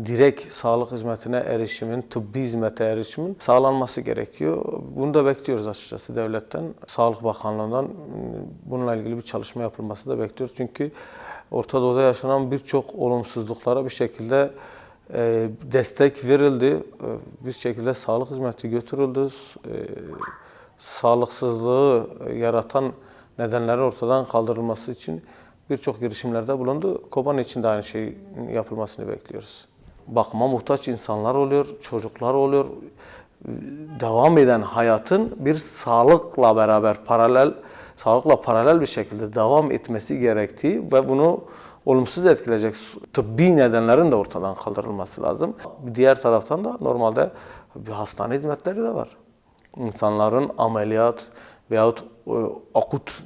direkt sağlık hizmetine erişimin, tıbbi hizmete erişimin sağlanması gerekiyor. Bunu da bekliyoruz açıkçası devletten. Sağlık Bakanlığı'ndan bununla ilgili bir çalışma yapılması da bekliyoruz. Çünkü Orta Doğu'da yaşanan birçok olumsuzluklara bir şekilde destek verildi. Bir şekilde sağlık hizmeti götürüldü. Sağlıksızlığı yaratan nedenleri ortadan kaldırılması için birçok girişimlerde bulundu. Kobani için de aynı şeyin yapılmasını bekliyoruz. Bakıma muhtaç insanlar oluyor, çocuklar oluyor. Devam eden hayatın bir sağlıkla beraber sağlıkla paralel bir şekilde devam etmesi gerektiği ve bunu olumsuz etkileyecek tıbbi nedenlerin de ortadan kaldırılması lazım. Diğer taraftan da normalde bir hastane hizmetleri de var. İnsanların ameliyat veyahut akut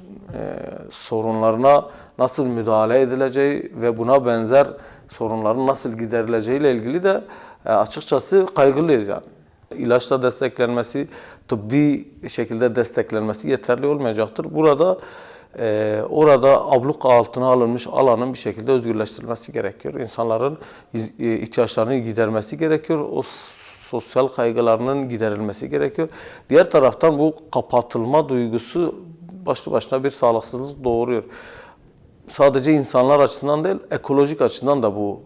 sorunlarına nasıl müdahale edileceği ve buna benzer sorunların nasıl giderileceği ile ilgili de açıkçası kaygılıyız yani. İlaçla desteklenmesi, tıbbi şekilde desteklenmesi yeterli olmayacaktır. Orada abluk altına alınmış alanın bir şekilde özgürleştirilmesi gerekiyor. İnsanların ihtiyaçlarını gidermesi gerekiyor. O sosyal kaygılarının giderilmesi gerekiyor. Diğer taraftan bu kapatılma duygusu başlı başına bir sağlıksızlık doğuruyor. Sadece insanlar açısından değil, ekolojik açıdan da bu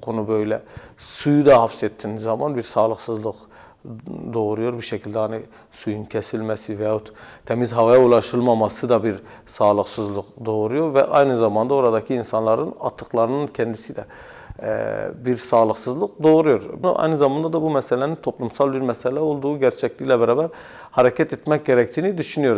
konu böyle. Suyu da hapsettiğiniz zaman bir sağlıksızlık doğuruyor. Bir şekilde hani suyun kesilmesi veyahut temiz havaya ulaşılmaması da bir sağlıksızlık doğuruyor ve aynı zamanda oradaki insanların atıklarının kendisi de bir sağlıksızlık doğuruyor. Aynı zamanda da bu meselenin toplumsal bir mesele olduğu gerçekliğiyle beraber hareket etmek gerektiğini düşünüyoruz.